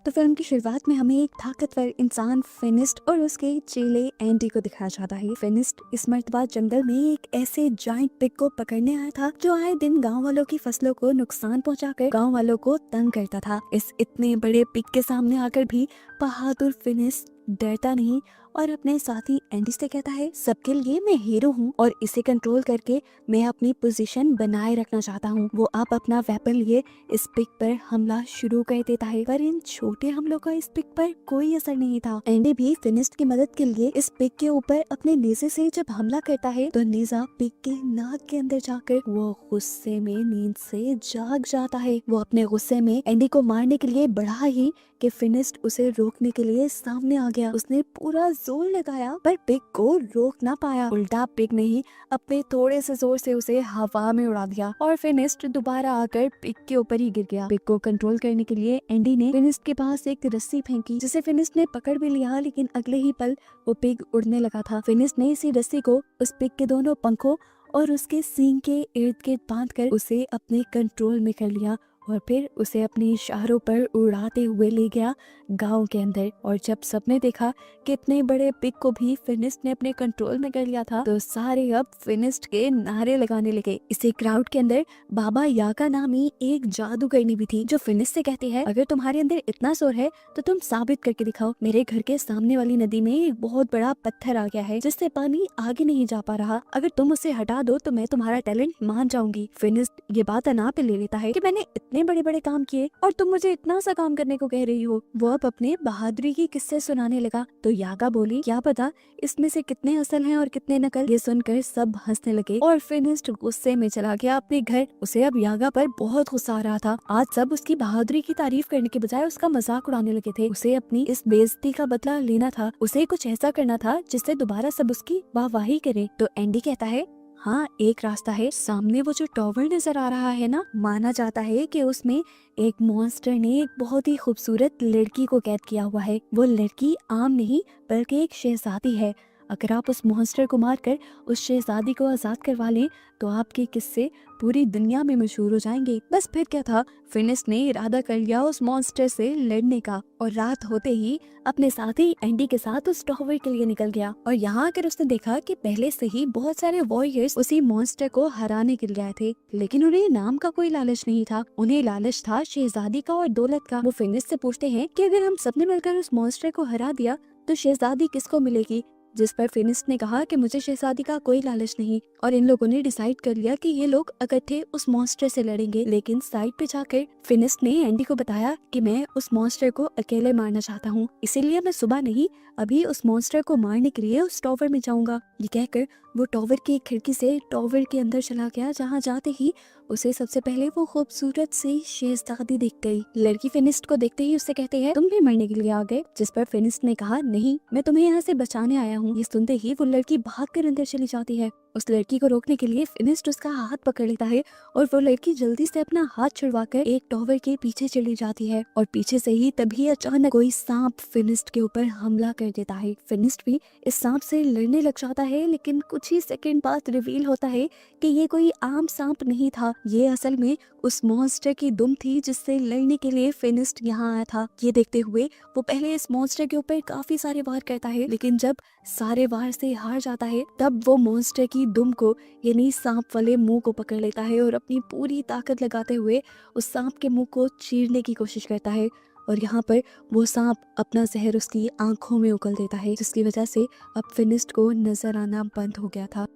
तो फिल्म की शुरुआत में हमें एक ताकतवर इंसान फिनिस्ट और उसके चेले एंडी को दिखाया जाता है। फिनिस्ट इस मर्तबा जंगल में एक ऐसे जाइंट पिग को पकड़ने आया था जो आए दिन गांव वालों की फसलों को नुकसान पहुंचाकर गांव वालों को तंग करता था। इस इतने बड़े पिग के सामने आकर भी बहादुर फिनिस्ट डरता नहीं और अपने साथी एंडी से कहता है, सबके लिए मैं हीरो हूँ और इसे कंट्रोल करके मैं अपनी पोजीशन बनाए रखना चाहता हूँ। वो अब अपना वेपन लिए इस पिग पर हमला शुरू कर देता है, पर इन छोटे हमलों का इस पिग पर कोई असर नहीं था। एंडी भी फिनिस्ट की मदद के लिए इस पिग के ऊपर अपने नेज़े से जब हमला करता है तो नेज़ा पिग के नाक के अंदर जाकर वो गुस्से में नींद से जाग जाता है। वो अपने गुस्से में एंडी को मारने के लिए बढ़ा ही कि फिनिस्ट उसे रोकने के लिए सामने आ गया। उसने पूरा जोर लगाया पर पिग को रोक ना पाया। उल्टा पिग ने ही अपने थोड़े से जोर से उसे हवा में उड़ा दिया और फिनिस्ट दोबारा आकर पिग के ऊपर ही गिर गया। पिग को कंट्रोल करने के लिए एंडी ने फिनिस्ट के पास एक रस्सी फेंकी जिसे फिनिस्ट ने पकड़ भी लिया, लेकिन अगले ही पल वो पिग उड़ने लगा था। फिनिस्ट ने इसी रस्सी को उस पिग के दोनों पंखों और उसके सींग के इर्द गिर्द बांधकर उसे अपने कंट्रोल में कर लिया और फिर उसे अपने इशारों पर उड़ाते हुए ले गया गांव के अंदर। और जब सबने देखा कि इतने बड़े पिग को भी फिनिस्ट ने अपने कंट्रोल में कर लिया था तो सारे अब फिनिस्ट के नारे लगाने लगे। इसी क्राउड के अंदर बाबा याका नामी एक जादूगरनी भी थी जो फिनिस्ट से कहती है, अगर तुम्हारे अंदर इतना जोर है तो तुम साबित करके दिखाओ। मेरे घर के सामने वाली नदी में एक बहुत बड़ा पत्थर आ गया है जिससे पानी आगे नहीं जा पा रहा, अगर तुम उसे हटा दो तो मैं तुम्हारा टैलेंट मान जाऊंगी। फिनिस्ट ये बात अना पे ले लेता है कि मैंने इतने बड़े बड़े काम किए और तुम मुझे इतना सा काम करने को कह रही हो। वो अब अपने बहादुरी की किस्से सुनाने लगा तो यागा बोली, क्या पता इसमें से कितने असल हैं और कितने नकल। ये सुनकर सब हंसने लगे और फिनिस्ट गुस्से में चला गया अपने घर। उसे अब यागा पर बहुत गुस्सा आ रहा था। आज सब उसकी बहादुरी की तारीफ करने के बजाय उसका मजाक उड़ाने लगे थे। उसे अपनी इस बेइज्जती का बदला लेना था। उसे कुछ ऐसा करना था जिससे दोबारा सब उसकी वाहवाही करे। तो एंडी कहता है, हाँ एक रास्ता है। सामने वो जो टॉवर नजर आ रहा है ना, माना जाता है कि उसमें एक मॉन्स्टर ने एक बहुत ही खूबसूरत लड़की को कैद किया हुआ है। वो लड़की आम नहीं बल्कि एक शहजादी है। अगर आप उस मॉन्स्टर को मारकर उस शहजादी को आजाद करवा लें तो आपके किस्से पूरी दुनिया में मशहूर हो जाएंगे। बस फिर क्या था, फिनिस्ट ने इरादा कर लिया उस मॉन्स्टर से लड़ने का और रात होते ही अपने साथी एंडी के साथ उस टॉवर के लिए निकल गया। और यहाँ आकर उसने देखा कि पहले से ही बहुत सारे वॉरियर्स उसी मॉन्स्टर को हराने के लिए आए थे, लेकिन उन्हें नाम का कोई लालच नहीं था। उन्हें लालच था शहजादी का और दौलत का। वो फिनिस्ट से पूछते हैं कि अगर हम सबने मिलकर उस मॉन्स्टर को हरा दिया तो शहजादी किसको मिलेगी, जिस पर फिनिस्ट ने कहा कि मुझे शहजादी का कोई लालच नहीं। और इन लोगों ने डिसाइड कर लिया कि ये लोग इकट्ठे उस मॉन्स्टर से लड़ेंगे। लेकिन साइड पे जाकर फिनिस्ट ने एंडी को बताया कि मैं उस मॉन्स्टर को अकेले मारना चाहता हूँ, इसीलिए मैं सुबह नहीं अभी उस मॉन्स्टर को मारने के लिए उस टॉवर में जाऊंगा। ये कहकर वो टॉवर की एक खिड़की से टॉवर के अंदर चला गया, जहाँ जाते ही उसे सबसे पहले वो खूबसूरत सी शहजादी दिख गई। लड़की फिनिस्ट को देखते ही उससे कहती है, तुम भी मरने के लिए आ गए, जिस पर फिनिस्ट ने कहा, नहीं मैं तुम्हें यहाँ से बचाने आया हूँ। ये सुनते ही वो लड़की भागकर अंदर चली जाती है। उस लड़की को रोकने के लिए फिनिस्ट उसका हाथ पकड़ लेता है और वो लड़की जल्दी से अपना हाथ छुड़वाकर एक टॉवर के पीछे चली जाती है। और पीछे से ही तभी अचानक कोई सांप फिनिस्ट के ऊपर हमला कर देता है। फिनिस्ट भी इस सांप से लड़ने लग जाता है, लेकिन कुछ ही सेकंड बाद रिवील होता है कि ये कोई आम सांप नहीं था, ये असल में उस मॉन्स्टर की दुम थी जिससे लड़ने के लिए फिनिस्ट यहाँ आया था। ये देखते हुए वो पहले इस मॉन्स्टर के ऊपर काफी सारे वार करता है, लेकिन जब सारे वार से हार जाता है तब वो मॉन्स्टर की दुम को यानी सांप वाले मुंह को पकड़ लेता है और अपनी पूरी ताकत लगाते हुए उस सांप के मुंह को चीरने की कोशिश करता है। और यहाँ पर वो सांप अपना जहर उसकी आंखों में उगल देता है, जिसकी वजह से अब फिनिस्ट को नजर आना बंद हो गया था।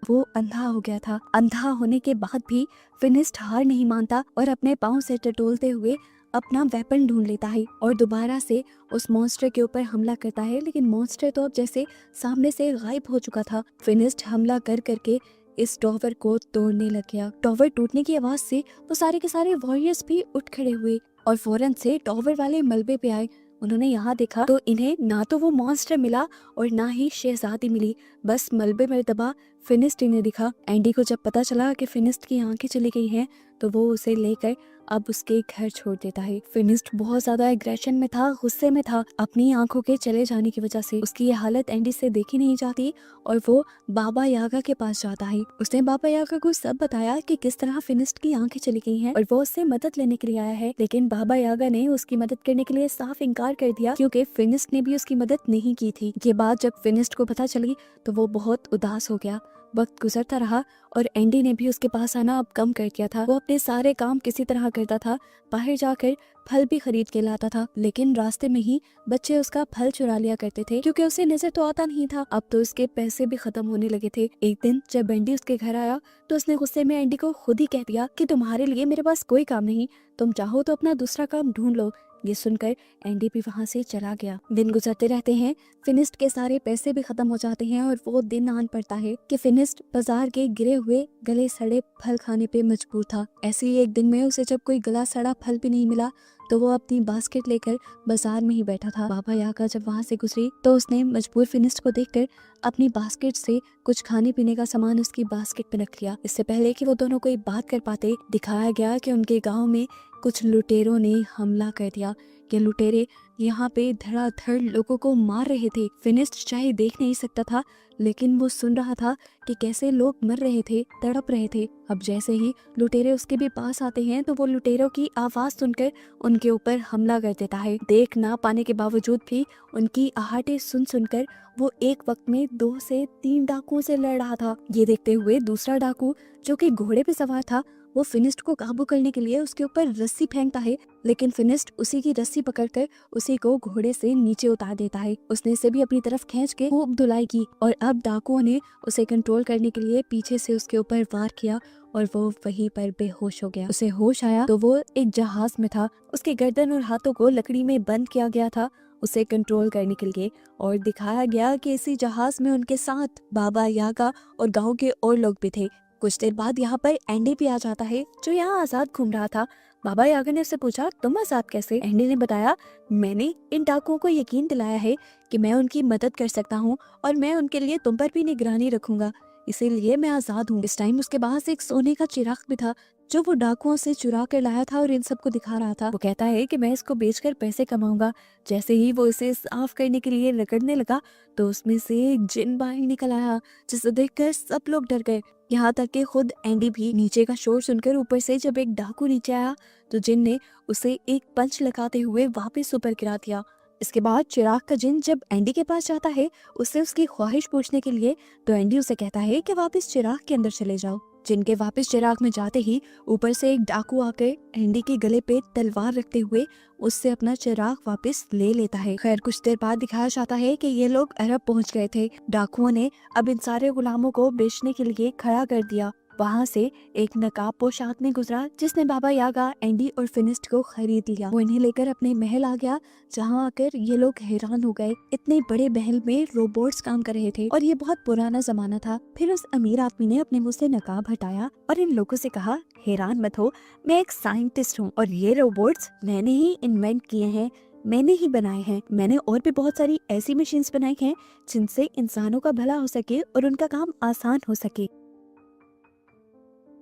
वो अंधा हो गया था। अंधा होने के बाद भी फिनिस्ट हार नहीं मानता और अपने पाँव से टटोलते हुए अपना वेपन ढूंढ लेता है और दोबारा से उस मॉन्स्टर के ऊपर हमला करता है, लेकिन मॉन्स्टर तो अब जैसे सामने से गायब हो चुका था। फिनिस्ट हमला कर करके इस टॉवर को तोड़ने लग गया। टॉवर टूटने की आवाज से वो सारे के सारे वॉरियर्स भी उठ खड़े हुए और फौरन से टॉवर वाले मलबे पे आए। उन्होंने यहाँ देखा तो इन्हें ना तो वो मॉन्स्टर मिला और ना ही शहजादी मिली, बस मलबे में दबा फिनिस्ट इन्हें दिखा। एंडी को जब पता चला कि फिनिस्ट की आंखें चली गई हैं तो वो उसे लेकर अब उसके घर छोड़ देता है। फिनिस्ट बहुत ज्यादा एग्रेशन में था, गुस्से में था अपनी आंखों के चले जाने की वजह से। उसकी ये हालत एंडी से देखी नहीं जाती और वो बाबा यागा के पास जाता है। उसने बाबा यागा को सब बताया कि किस तरह फिनिस्ट की आंखें चली गई हैं और वो उससे मदद लेने के लिए आया है। लेकिन बाबा यागा ने उसकी मदद करने के लिए साफ इनकार कर दिया क्योंकि फिनिस्ट ने भी उसकी मदद नहीं की थी। ये बात जब फिनिस्ट को पता चली तो वो बहुत उदास हो गया। वक्त गुजरता रहा और एंडी ने भी उसके पास आना अब कम कर दिया था। वो अपने सारे काम किसी तरह करता था, बाहर जाकर फल भी खरीद के लाता था, लेकिन रास्ते में ही बच्चे उसका फल चुरा लिया करते थे क्योंकि उसे नजर तो आता नहीं था। अब तो उसके पैसे भी खत्म होने लगे थे। एक दिन जब एंडी उसके घर आया तो उसने गुस्से में एंडी को खुद ही कह दिया कि तुम्हारे लिए मेरे पास कोई काम नहीं, तुम चाहो तो अपना दूसरा काम ढूंढ लो। ये सुनकर एंडी भी वहाँ से चला गया। दिन गुजरते रहते हैं, फिनिस्ट के सारे पैसे भी खत्म हो जाते हैं और वो दिन आन पड़ता है कि फिनिस्ट बाजार के गिरे हुए गले सड़े फल खाने पे मजबूर था। ऐसे ही एक दिन में उसे जब कोई गला सड़ा फल भी नहीं मिला तो वो अपनी बास्केट लेकर बाजार में ही बैठा था। बाबा यागा जब वहाँ से गुजरी तो उसने मजबूर फिनिस्ट को देखकर अपनी बास्केट से कुछ खाने पीने का सामान उसकी बास्केट पे रख लिया। इससे पहले कि वो दोनों कोई बात कर पाते, दिखाया गया कि उनके गांव में कुछ लुटेरों ने हमला कर दिया। ये लुटेरे यहाँ पे धड़ाधड़ लोगों को मार रहे थे। फिनिस्ट चाहे देख नहीं सकता था लेकिन वो सुन रहा था कि कैसे लोग मर रहे थे, तड़प रहे थे। अब जैसे ही लुटेरे उसके भी पास आते हैं तो वो लुटेरों की आवाज सुनकर उनके ऊपर हमला कर देता है। देख ना पाने के बावजूद भी उनकी आहटें सुन सुनकर वो एक वक्त में 2 से 3 डाकुओं से लड़ रहा था। ये देखते हुए दूसरा डाकू जो कि घोड़े पे सवार था वो फिनिस्ट को काबू करने के लिए उसके ऊपर रस्सी फेंकता है, लेकिन फिनिस्ट उसी की रस्सी पकड़कर उसी को घोड़े से नीचे उतार देता है। उसने इसे भी अपनी तरफ खींच के खूब धुलाई की और अब डाकुओं ने उसे कंट्रोल करने के लिए पीछे से उसके ऊपर वार किया और वो वहीं पर बेहोश हो गया। उसे होश आया तो वो एक जहाज में था। उसके गर्दन और हाथों को लकड़ी में बंद किया गया था उसे कंट्रोल करने के लिए, और दिखाया गया कि इसी जहाज में उनके साथ बाबा यागा और गांव के और लोग भी थे। कुछ देर बाद यहाँ पर एंडी भी आ जाता है जो यहाँ आजाद घूम रहा था। बाबा यागा ने उससे पूछा, तुम आजाद कैसे? एंडी ने बताया, मैंने इन डाकुओं को यकीन दिलाया है कि मैं उनकी मदद कर सकता हूँ और मैं उनके लिए तुम पर भी निगरानी रखूंगा, इसीलिए मैं आजाद हूँ। इस टाइम उसके पास एक सोने का चिराग भी था जो वो डाकुओं से चुरा कर लाया था और इन सबको दिखा रहा था। वो कहता है कि मैं इसको बेचकर पैसे कमाऊंगा। जैसे ही वो इसे साफ करने के लिए रगड़ने लगा तो उसमें से एक जिन बाहर निकल आया जिसे देखकर सब लोग डर गए, यहाँ तक कि खुद एंडी भी। नीचे का शोर सुनकर ऊपर से जब एक डाकू नीचे आया तो जिन ने उसे एक पंच लगाते हुए वापस ऊपर गिरा दिया। इसके बाद चिराग का जिन जब एंडी के पास जाता है उससे उसकी ख्वाहिश पूछने के लिए तो एंडी उसे कहता है कि वापस चिराग के अंदर चले जाओ। जिनके वापस चिराग में जाते ही ऊपर से एक डाकू आकर एंडी के गले पे तलवार रखते हुए उससे अपना चिराग वापस ले लेता है। खैर कुछ देर बाद दिखाया जाता है कि ये लोग अरब पहुंच गए थे। डाकुओं ने अब इन सारे गुलामों को बेचने के लिए खड़ा कर दिया। वहाँ से एक नकाबपोश आदमी गुजरा जिसने बाबा यागा, एंडी और फिनिस्ट को खरीद लिया। वो इन्हें लेकर अपने महल आ गया जहाँ आकर ये लोग हैरान हो गए। इतने बड़े महल में रोबोट्स काम कर रहे थे और ये बहुत पुराना जमाना था। फिर उस अमीर आदमी ने अपने मुंह से नकाब हटाया और इन लोगों से कहा, हैरान मत हो, मैं एक साइंटिस्ट हूँ और ये रोबोट्स मैंने ही इन्वेंट किए हैं, मैंने ही बनाए हैं। मैंने और भी बहुत सारी ऐसी मशीन्स बनाई हैं जिनसे इंसानों का भला हो सके और उनका काम आसान हो सके।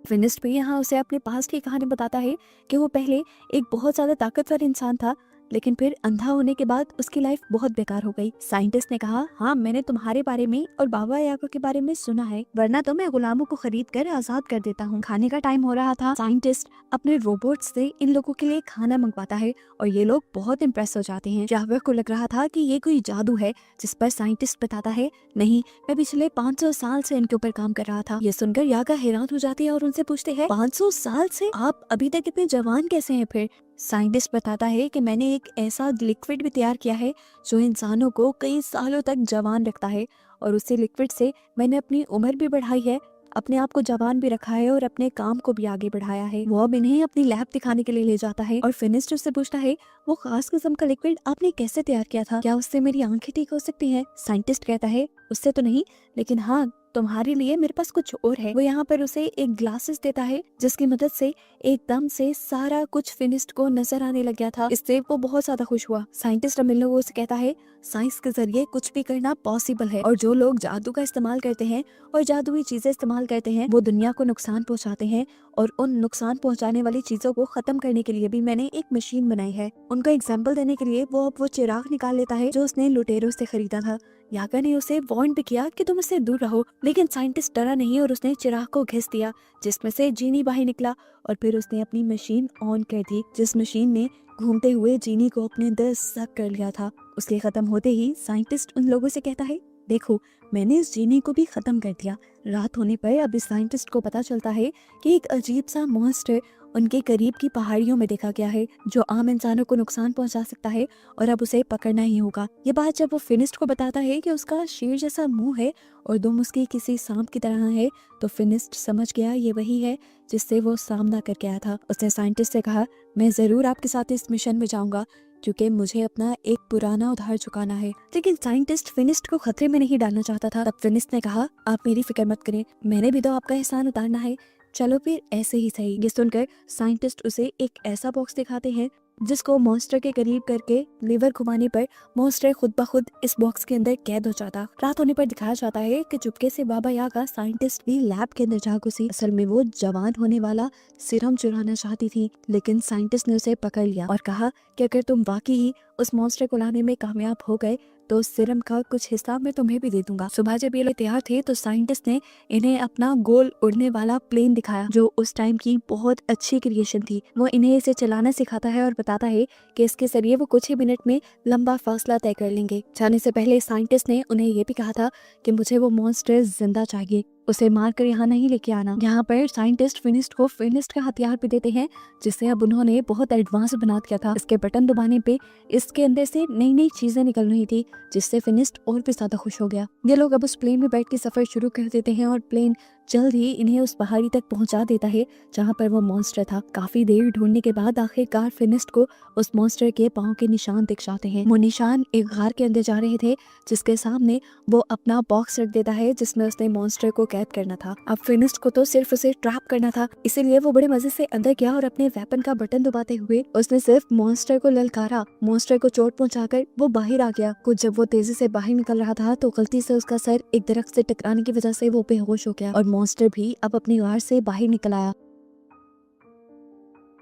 फिनिस्ट भी यहाँ उसे अपने पास्ट की कहानी बताता है कि वो पहले एक बहुत ज्यादा ताकतवर इंसान था, लेकिन फिर अंधा होने के बाद उसकी लाइफ बहुत बेकार हो गई। साइंटिस्ट ने कहा, हाँ मैंने तुम्हारे बारे में और बाबा यागा के बारे में सुना है, वरना तो मैं गुलामों को खरीद कर आजाद कर देता हूँ। खाने का टाइम हो रहा था। साइंटिस्ट अपने रोबोट से इन लोगों के लिए खाना मंगवाता है और ये लोग बहुत इम्प्रेस हो जाते हैं। यागा को लग रहा था कि ये कोई जादू है, जिस पर साइंटिस्ट बताता है, नहीं मैं पिछले 500 साल से इनके ऊपर काम कर रहा था। ये सुनकर यागा हैरान हो जाती है और उनसे पूछते हैं, 500 साल से? आप अभी तक इतने जवान कैसे हैं? फिर साइंटिस्ट बताता है कि मैंने एक ऐसा लिक्विड भी तैयार किया है जो इंसानों को कई सालों तक जवान रखता है और उसी लिक्विड से मैंने अपनी उम्र भी बढ़ाई है, अपने आप को जवान भी रखा है और अपने काम को भी आगे बढ़ाया है। वो अब इन्हें अपनी लैब दिखाने के लिए ले जाता है और फिनिस्ट उससे पूछता है, वो खास किस्म का लिक्विड आपने कैसे तैयार किया था? क्या उससे मेरी आंखें ठीक हो सकती है? साइंटिस्ट कहता है, उससे तो नहीं, लेकिन हाँ तुम्हारे लिए मेरे पास कुछ और है। वो यहाँ पर उसे एक ग्लासेस देता है जिसकी मदद से एकदम से सारा कुछ फिनिस्ट को नजर आने लग गया था। इससे वो बहुत ज्यादा खुश हुआ। साइंटिस्ट अब इन लोगों से कहता है साइंस के जरिए कुछ भी करना पॉसिबल है, और जो लोग जादू का इस्तेमाल करते हैं और जादुई चीजें इस्तेमाल करते हैं वो दुनिया को नुकसान पहुंचाते हैं, और उन नुकसान पहुंचाने वाली चीजों को खत्म करने के लिए भी मैंने एक मशीन बनाई है। उनका एग्जाम्पल देने के लिए वो अब वो चिराग निकाल लेता है जो उसने लुटेरों से खरीदा था। यागा ने उसे वार्न भी किया कि तुम इससे दूर रहो, लेकिन साइंटिस्ट डरा नहीं और उसने चिराग को घिस दिया जिसमें से जीनी बाहर निकला, और फिर उसने अपनी मशीन ऑन कर दी जिस मशीन ने घूमते हुए जीनी को अपने अंदर सक कर लिया था। उसके खत्म होते ही साइंटिस्ट उन लोगों से कहता है देखो मैंने इस जीनी को भी खत्म कर दिया। रात होने पर अब इस साइंटिस्ट को पता चलता है कि एक अजीब सा मॉन्स्टर उनके करीब की पहाड़ियों में देखा गया है जो आम इंसानों को नुकसान पहुंचा सकता है और अब उसे पकड़ना ही होगा। ये बात जब वो फिनिस्ट को बताता है कि उसका शेर जैसा मुंह है और दुम उसकी किसी सांप की तरह है, तो फिनिस्ट समझ गया ये वही है जिससे वो सामना करके आया था। उसने साइंटिस्ट से कहा मैं जरूर आपके साथ इस मिशन में जाऊंगा क्योंकि मुझे अपना एक पुराना उधार चुकाना है। लेकिन साइंटिस्ट फिनिस्ट को खतरे में नहीं डालना चाहता था। तब फिनिस्ट ने कहा आप मेरी फिक्र मत करें, मैंने भी तो आपका एहसान उतारना है, चलो फिर ऐसे ही सही। ये सुनकर साइंटिस्ट उसे एक ऐसा बॉक्स दिखाते हैं जिसको मॉन्स्टर के करीब करके लीवर घुमाने पर मॉन्स्टर खुद ब खुद इस बॉक्स के अंदर कैद हो जाता। रात होने पर दिखाया जाता है कि चुपके से बाबा यागा साइंटिस्ट भी लैब के अंदर जा घुसी। असल में वो जवान होने वाला सीरम चुराना चाहती थी, लेकिन साइंटिस्ट ने उसे पकड़ लिया और कहा कि अगर तुम वाकई ही उस मॉन्स्टर को लाने में कामयाब हो गए तो उस सीरम का कुछ हिस्सा मैं तुम्हें भी दे दूंगा। सुबह जब ये लोग तैयार थे तो साइंटिस्ट ने इन्हें अपना गोल उड़ने वाला प्लेन दिखाया जो उस टाइम की बहुत अच्छी क्रिएशन थी। वो इन्हें इसे चलाना सिखाता है और बताता है कि इसके जरिए वो कुछ ही मिनट में लंबा फासला तय कर लेंगे। जाने से पहले साइंटिस्ट ने उन्हें ये भी कहा था कि मुझे वो मॉन्स्टर जिंदा चाहिए, उसे मारकर यहाँ नहीं लेके आना। यहाँ पर साइंटिस्ट फिनिस्ट को फिनिस्ट का हथियार भी देते हैं जिसे अब उन्होंने बहुत एडवांस बना दिया था। इसके बटन दबाने पे इसके अंदर से नई नई चीजें निकल रही थी जिससे फिनिस्ट और भी ज्यादा खुश हो गया। ये लोग अब उस प्लेन में बैठ के सफर शुरू कर देते हैं और प्लेन जल्द ही इन्हें उस पहाड़ी तक पहुंचा देता है जहाँ पर वो मॉन्स्टर था। काफी देर ढूंढने के बाद आखिरकार फिनिस्ट को उस मॉन्स्टर के पाँव के निशान दिख जाते हैं। वो निशान एक गार के अंदर जा रहे थे जिसके सामने वो अपना बॉक्स रख देता है जिसमें उसने मॉन्स्टर को कैद करना था। अब फिनिस्ट को तो सिर्फ उसे ट्रैप करना था, इसीलिए वो बड़े मजे से अंदर गया और अपने वेपन का बटन दबाते हुए उसने सिर्फ मॉन्स्टर को ललकारा। मॉन्स्टर को चोट पहुंचाकर वो बाहर आ गया। कुछ जब वो तेजी से बाहर निकल रहा था तो गलती से उसका सर एक दरख्त से टकराने की वजह से वो बेहोश हो गया और मॉन्स्टर भी अब अपनी गार से बाहर निकल आया।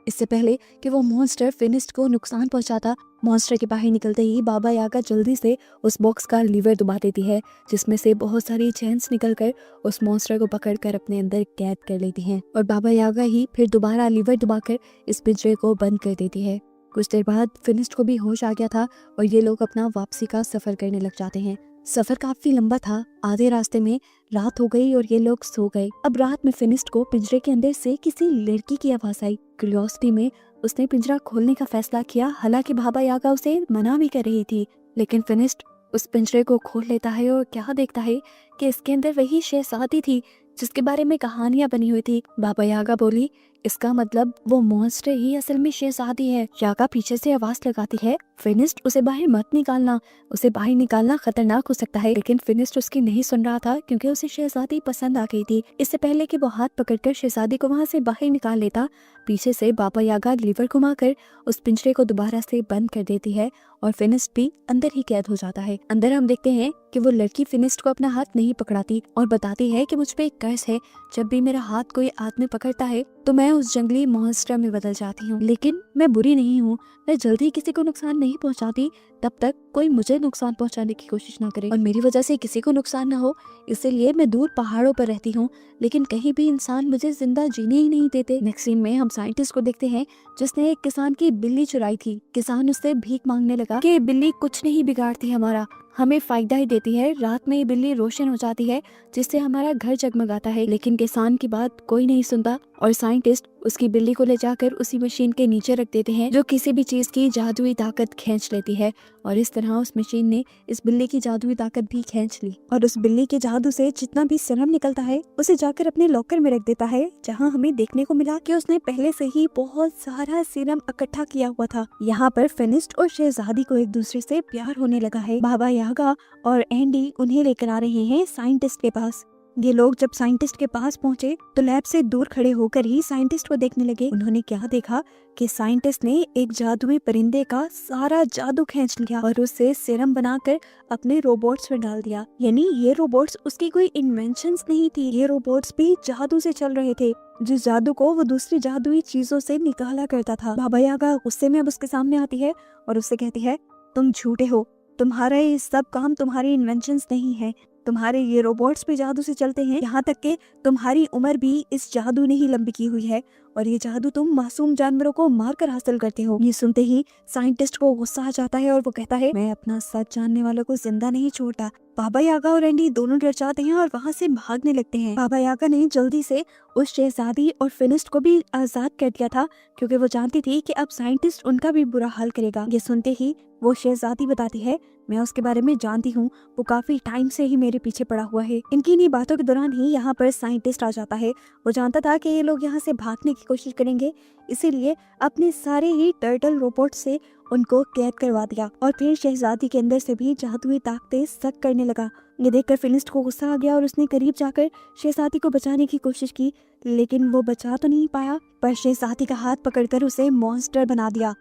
इससे पहले कि वो मॉन्स्टर फिनिस्ट को नुकसान पहुंचाता, मॉन्स्टर के बाहर निकलते ही बाबा यागा जल्दी से उस बॉक्स का लीवर दबा देती है जिसमें से बहुत सारी चेन्स निकलकर उस मॉन्स्टर को पकड़कर अपने अंदर कैद कर लेती हैं और बाबा यागा ही फिर दोबारा लीवर दबाकर इस पिंजरे को बंद कर देती है। कुछ देर बाद फिनिस्ट को भी होश आ गया था और ये लोग अपना वापसी का सफर करने लग जाते हैं। सफर काफी लंबा था। आधे रास्ते में रात हो गई और ये लोग सो गए। अब रात में फिनिस्ट को पिंजरे के अंदर से किसी लड़की की आवाज आई। क्यूरियोसिटी में उसने पिंजरा खोलने का फैसला किया, हालांकि बाबा यागा उसे मना भी कर रही थी, लेकिन फिनिस्ट उस पिंजरे को खोल लेता है और क्या देखता है कि इसके अंदर वही शहजादी थी जिसके बारे में कहानियां बनी हुई थी। बाबा यागा बोली इसका मतलब वो मॉन्स्टर ही असल में शहजादी है। यागा पीछे से आवाज लगाती है फिनिस्ट उसे बाहर मत निकालना, उसे बाहर निकालना खतरनाक हो सकता है। लेकिन फिनिस्ट उसकी नहीं सुन रहा था क्योंकि उसे शहजादी पसंद आ गई थी। इससे पहले कि वो हाथ पकड़कर शहजादी को वहां से बाहर निकाल लेता, पीछे से बाबा यागा लीवर घुमाकर उस पिंजरे को दोबारा से बंद कर देती है और फिनिस्ट भी अंदर ही कैद हो जाता है। अंदर हम देखते हैं कि वो लड़की फिनिस्ट को अपना हाथ नहीं पकड़ाती और बताती है कि मुझ पे एक कर्ज है, जब भी मेरा हाथ कोई आदमी पकड़ता है तो मैं उस जंगली मॉन्स्टर में बदल जाती हूँ। लेकिन मैं बुरी नहीं हूँ, मैं जल्दी किसी को नुकसान नहीं पहुँचाती तब तक कोई मुझे नुकसान पहुंचाने की कोशिश ना करे और मेरी वजह से किसी को नुकसान ना हो, इसलिए मैं दूर पहाड़ों पर रहती हूँ, लेकिन कहीं भी इंसान मुझे जिंदा जीने ही नहीं देते। नेक्स्ट सीन में हम साइंटिस्ट को देखते हैं जिसने एक किसान की बिल्ली चुराई थी। किसान उससे भीख मांगने लगा कि बिल्ली कुछ नहीं बिगाड़ती हमारा, हमें फायदा ही देती है। रात में ये बिल्ली रोशन हो जाती है जिससे हमारा घर जगमगाता है। लेकिन किसान की बात कोई नहीं सुनता और साइंटिस्ट उसकी बिल्ली को ले जाकर उसी मशीन के नीचे रख देते हैं जो किसी भी चीज की जादुई ताकत खींच लेती है। और इस तरह उस मशीन ने इस बिल्ली की जादुई ताकत भी खींच ली और उस बिल्ली के जादू से जितना भी सीरम निकलता है उसे जाकर अपने लॉकर में रख देता है, जहां हमें देखने को मिला कि उसने पहले से ही बहुत सारा सीरम इकट्ठा किया हुआ था। यहाँ पर फिनिस्ट और शहजादी को एक दूसरे से प्यार होने लगा है। बाबा यागा और एंडी उन्हें लेकर आ रहे हैं साइंटिस्ट के पास। ये लोग जब साइंटिस्ट के पास पहुंचे तो लैब से दूर खड़े होकर ही साइंटिस्ट को देखने लगे। उन्होंने क्या देखा कि साइंटिस्ट ने एक जादुई परिंदे का सारा जादू खींच लिया और उससे सीरम बनाकर अपने रोबोट्स में डाल दिया। यानी ये रोबोट्स उसकी कोई इन्वेंशंस नहीं थी, ये रोबोट्स भी जादू से चल रहे थे, जिस जादू को वो दूसरी जादुई चीजों से निकाला करता था। बाबा यागा गुस्से में अब उसके सामने आती है और उससे कहती है, तुम झूठे हो, तुम्हारा ये सब काम तुम्हारी इन्वेंशंस नहीं है, तुम्हारे ये रोबोट्स भी जादू से चलते हैं, यहाँ तक कि तुम्हारी उम्र भी इस जादू ने ही लंबी की हुई है और ये जादू तुम मासूम जानवरों को मारकर हासिल करते हो। ये सुनते ही साइंटिस्ट को गुस्सा आ जाता है और वो कहता है, मैं अपना सच जानने वालों को जिंदा नहीं छोड़ता। बाबा यागा और एंडी दोनों डर जाते हैं और वहाँ से भागने लगते हैं। बाबा यागा ने जल्दी से उस शहजादी और फिनिस्ट को भी आजाद कर दिया था क्योंकि वो जानती थी कि अब साइंटिस्ट उनका भी बुरा हाल करेगा। ये सुनते ही वो शहजादी बताती है, मैं उसके बारे में जानती हूँ, वो काफी टाइम से ही मेरे पीछे पड़ा हुआ है। इनकी इन्हीं बातों के दौरान ही यहाँ पर साइंटिस्ट आ जाता है। वो जानता था कि ये लोग यहाँ से भागने की कोशिश करेंगे, इसीलिए अपने सारे ही टर्टल रोबोट से उनको कैद करवा दिया और फिर शहजादी के अंदर से भी जादुई ताकतें सक करने लगा। ये देखकर फिनिस्ट को गुस्सा आ गया और उसने करीब जाकर शहजादी को बचाने की कोशिश की, लेकिन वो बचा तो नहीं पाया, पर शहजादी का हाथ पकड़कर उसे मॉन्स्टर बना दिया।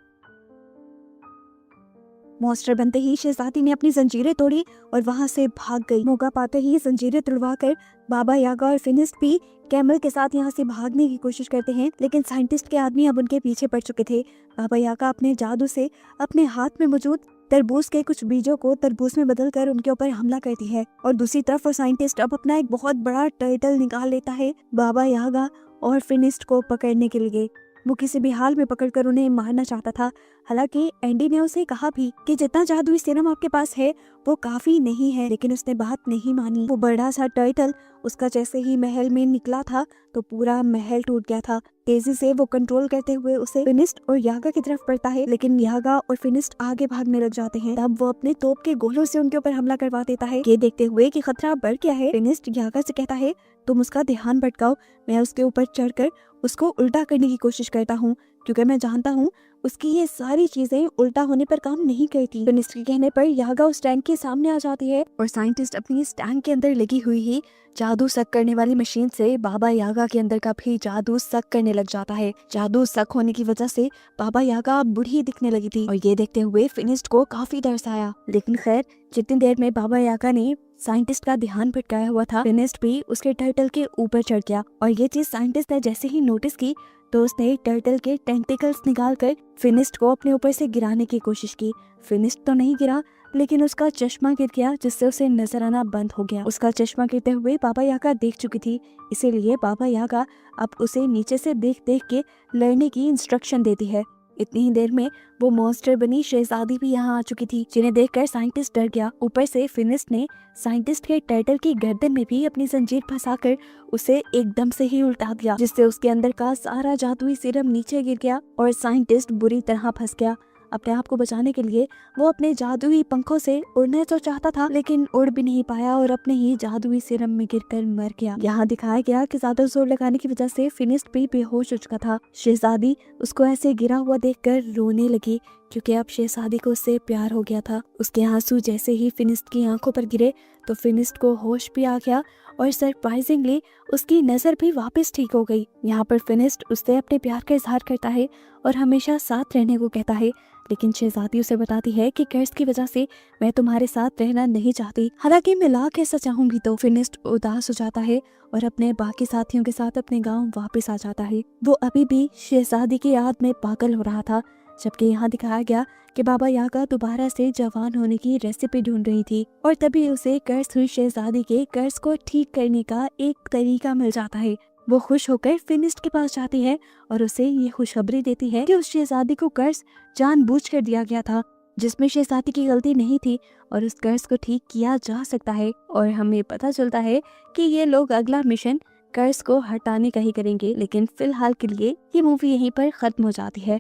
मॉन्स्टर बनते ही शहजादी ने अपनी जंजीरें तोड़ी और वहां से भाग गई। मौका पाते ही जंजीरें तुड़वाकर बाबा यागा और फिनिस्ट भी कैमल के साथ यहाँ से भागने की कोशिश करते हैं, लेकिन साइंटिस्ट के आदमी अब उनके पीछे पड़ चुके थे। बाबा यागा अपने जादू से अपने हाथ में मौजूद तरबूज के कुछ बीजों को तरबूज में बदलकर उनके ऊपर हमला करती है और दूसरी तरफ वो साइंटिस्ट अब अपना एक बहुत बड़ा टर्टल निकाल लेता है बाबा यागा और फिनिस्ट को पकड़ने के लिए। वो किसी भी हाल में पकड़कर उन्हें मारना चाहता था। हालांकि एंडी ने उसे कहा भी कि जितना जादुई सीरम आपके पास है वो काफी नहीं है, लेकिन उसने बात नहीं मानी। वो बड़ा सा टर्टल उसका जैसे ही महल में निकला था तो पूरा महल टूट गया था। तेजी से वो कंट्रोल करते हुए उसे फिनिस्ट और यागा की तरफ बढ़ता है, लेकिन यागा और फिनिस्ट आगे भागने लग जाते हैं। तब वो अपने तोप के गोलों से उनके ऊपर हमला करवा देता है। ये देखते हुए कि खतरा बढ़ गया है, फिनिस्ट यागा से कहता है, तुम उसका ध्यान भटकाओ, मैं उसके ऊपर चढ़कर उसको उल्टा करने की कोशिश करता हूँ क्योंकि मैं जानता हूँ उसकी ये सारी चीजें उल्टा होने पर काम नहीं करती। फिनिस्ट के कहने पर यागा उस टैंक के सामने आ जाती है और साइंटिस्ट अपनी इस टैंक के अंदर लगी हुई ही जादू सक करने वाली मशीन से बाबा यागा के अंदर का भी जादू सक करने लग जाता है। जादू सक होने की वजह से बाबा यागा बूढ़ी दिखने लगी थी और ये देखते हुए फिनिस्ट को काफी तरस आया। लेकिन खैर जितनी देर में बाबा यागा ने साइंटिस्ट का ध्यान भटकाया हुआ था, फिनिस्ट भी उसके टर्टल के ऊपर चढ़ गया और ये चीज साइंटिस्ट ने जैसे ही नोटिस की तो उसने टर्टल के टेंटिकल्स निकालकर फिनिस्ट को अपने ऊपर से गिराने की कोशिश की। फिनिस्ट तो नहीं गिरा, लेकिन उसका चश्मा गिर गया जिससे उसे नजर आना बंद हो गया। उसका चश्मा गिरते हुए बाबा यागा देख चुकी थी, इसीलिए बाबा यागा अब उसे नीचे से देख देख के लड़ने की इंस्ट्रक्शन देती है। इतनी ही देर में वो मॉन्स्टर बनी शहजादी भी यहाँ आ चुकी थी, जिन्हें देखकर साइंटिस्ट डर गया। ऊपर से फिनिस्ट ने साइंटिस्ट के टर्टल की गर्दन में भी अपनी जंजीर फंसाकर उसे एकदम से ही उल्टा दिया, जिससे उसके अंदर का सारा जादुई सीरम नीचे गिर गया और साइंटिस्ट बुरी तरह फंस गया। अपने आप को बचाने के लिए वो अपने जादुई पंखों से उड़ना तो चाहता था, लेकिन उड़ भी नहीं पाया और अपने ही जादुई सीरम में गिरकर मर गया। यहाँ दिखाया गया कि ज्यादा जोर लगाने की वजह से फिनिस्ट भी बेहोश हो चुका था। शहजादी उसको ऐसे गिरा हुआ देखकर रोने लगी क्योंकि अब शहजादी को उससे प्यार हो गया था। उसके आंसू जैसे ही फिनिस्ट की आंखों पर गिरे तो फिनिस्ट को होश भी आ गया और सरप्राइजिंगली उसकी नजर भी वापस ठीक हो गई। यहाँ पर फिनिस्ट उससे अपने प्यार का इजहार करता है और हमेशा साथ रहने को कहता है, लेकिन शहजादी उसे बताती है कि कर्ज की वजह से मैं तुम्हारे साथ रहना नहीं चाहती, हालांकि मैं लाख ऐसा चाहूंगी तो। फिनिस्ट उदास हो जाता है और अपने बाकी साथियों के साथ अपने गांव वापस आ जाता है। वो अभी भी शहजादी की याद में पागल हो रहा था, जबकि यहाँ दिखाया गया कि बाबा यागा दोबारा से जवान होने की रेसिपी ढूंढ रही थी और तभी उसे कर्ज हुई शहजादी के कर्ज को ठीक करने का एक तरीका मिल जाता है। वो खुश होकर फिनिस्ट के पास जाती है और उसे ये खुशखबरी देती है कि उस शहजादी को कर्ज जानबूझकर दिया गया था, जिसमें शहजादी की गलती नहीं थी और उस कर्ज को ठीक किया जा सकता है। और हमें पता चलता है कि ये लोग अगला मिशन कर्ज को हटाने का ही करेंगे। लेकिन फिलहाल के लिए ये मूवी यहीं पर खत्म हो जाती है।